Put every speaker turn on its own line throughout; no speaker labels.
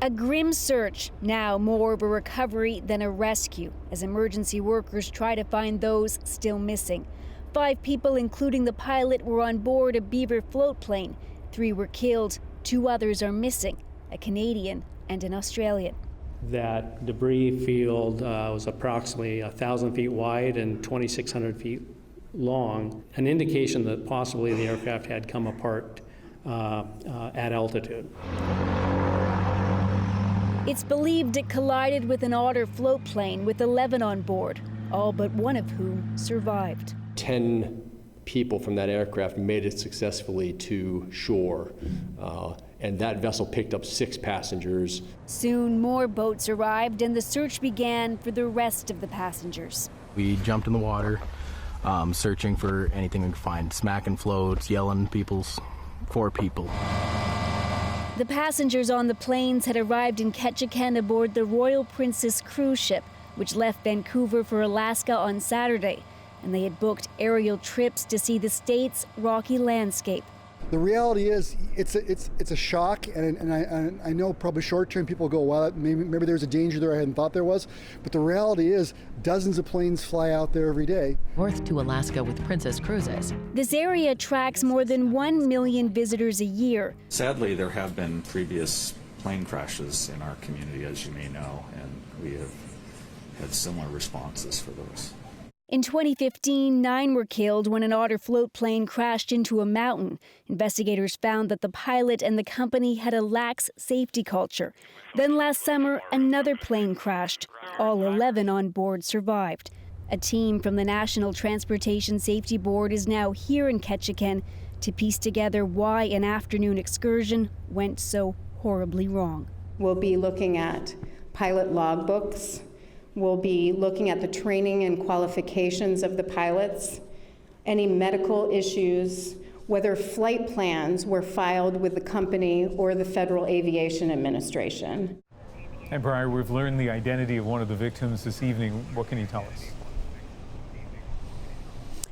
A grim search, now more of a recovery than a rescue, as emergency workers try to find those still missing. 5 people, including the pilot, were on board a Beaver floatplane. 3 were killed, 2 others are missing, a Canadian and an Australian.
That debris field was approximately 1,000 feet wide and 2,600 feet long, an indication that possibly the aircraft had come apart at altitude.
It's believed it collided with an Otter floatplane with 11 on board, all but one of whom survived.
10 people from that aircraft made it successfully to shore, and that vessel picked up 6 passengers.
Soon more boats arrived and the search began for the rest of the passengers.
We jumped in the water, searching for anything we could find, smacking floats, yelling for people.
The passengers on the planes had arrived in Ketchikan aboard the Royal Princess cruise ship, which left Vancouver for Alaska on Saturday, and they had booked aerial trips to see the state's rocky landscape.
The reality is, it's a shock, and I know probably short-term people go, well, maybe there's a danger there I hadn't thought there was, but the reality is dozens of planes fly out there every day.
North to Alaska with Princess Cruises.
This area attracts more than 1 million visitors a year.
Sadly, there have been previous plane crashes in our community, as you may know, and we have had similar responses for those.
In 2015, 9 were killed when an Otter floatplane crashed into a mountain. Investigators found that the pilot and the company had a lax safety culture. Then last summer, another plane crashed. All 11 on board survived. A team from the National Transportation Safety Board is now here in Ketchikan to piece together why an afternoon excursion went so horribly wrong.
We'll be looking at pilot logbooks. We'll be looking at the training and qualifications of the pilots, any medical issues, whether flight plans were filed with the company or the Federal Aviation Administration.
And Briar, we've learned the identity of one of the victims this evening. What can you tell us?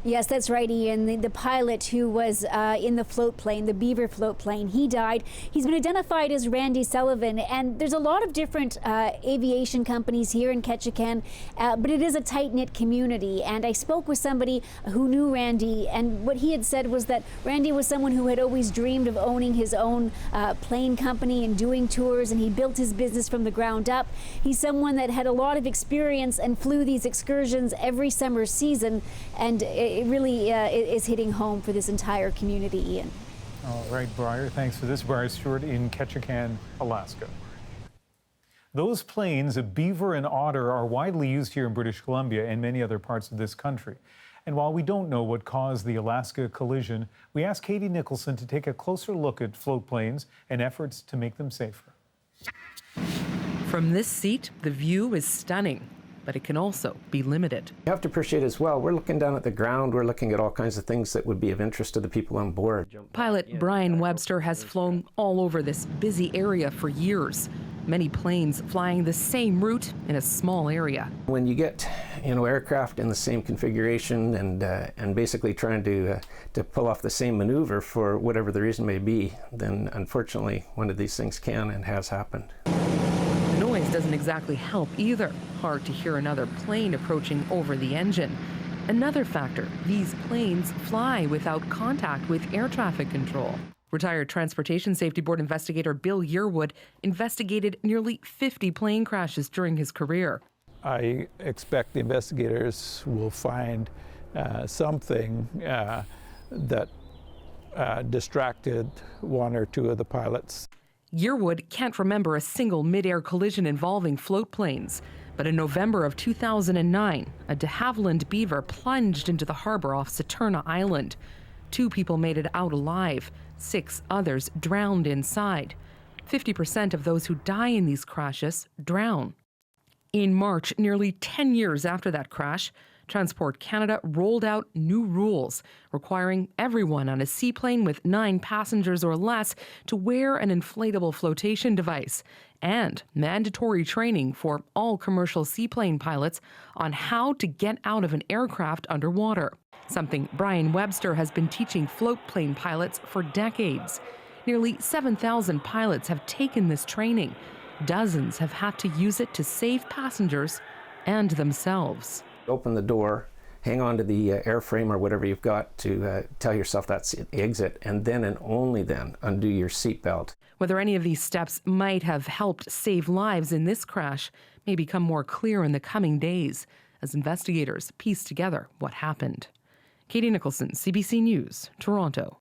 Yes, that's right, Ian. The pilot who was in the floatplane, the Beaver floatplane, he died. He's been identified as Randy Sullivan, and there's a lot of different aviation companies here in Ketchikan, but it is a tight-knit community. And I spoke with somebody who knew Randy, and what he had said was that Randy was someone who had always dreamed of owning his own plane company and doing tours, and he built his business from the ground up. He's someone that had a lot of experience and flew these excursions every summer season, and it really is hitting home for this entire community, Ian.
All right, Briar, thanks for this. Briar Stewart in Ketchikan, Alaska. Those planes, a Beaver and Otter, are widely used here in British Columbia and many other parts of this country. And while we don't know what caused the Alaska collision, we asked Katie Nicholson to take a closer look at float planes and efforts to make them safer.
From this seat, the view is stunning, but it can also be limited.
You have to appreciate as well, we're looking down at the ground, we're looking at all kinds of things that would be of interest to the people on board.
Pilot Brian Webster has flown all over this busy area for years. Many planes flying the same route in a small area.
When you get, aircraft in the same configuration and basically trying to pull off the same maneuver for whatever the reason may be, then unfortunately one of these things can and has happened.
Noise doesn't exactly help either. Hard to hear another plane approaching over the engine. Another factor, these planes fly without contact with air traffic control. Retired Transportation Safety Board investigator Bill Yearwood investigated nearly 50 plane crashes during his career.
I expect the investigators will find something that distracted 1 or 2 of the pilots.
Yearwood can't remember a single midair collision involving float planes, but in November of 2009, a de Havilland Beaver plunged into the harbor off Saturna Island. 2 people made it out alive. 6 others drowned inside. 50% of those who die in these crashes drown. In March, nearly 10 years after that crash, Transport Canada rolled out new rules requiring everyone on a seaplane with 9 passengers or less to wear an inflatable flotation device and mandatory training for all commercial seaplane pilots on how to get out of an aircraft underwater, something Brian Webster has been teaching floatplane pilots for decades. Nearly 7,000 pilots have taken this training. Dozens have had to use it to save passengers and themselves.
Open the door, hang on to the airframe or whatever you've got to tell yourself that's the exit, and then and only then undo your seatbelt.
Whether any of these steps might have helped save lives in this crash may become more clear in the coming days as investigators piece together what happened. Katie Nicholson, CBC News, Toronto.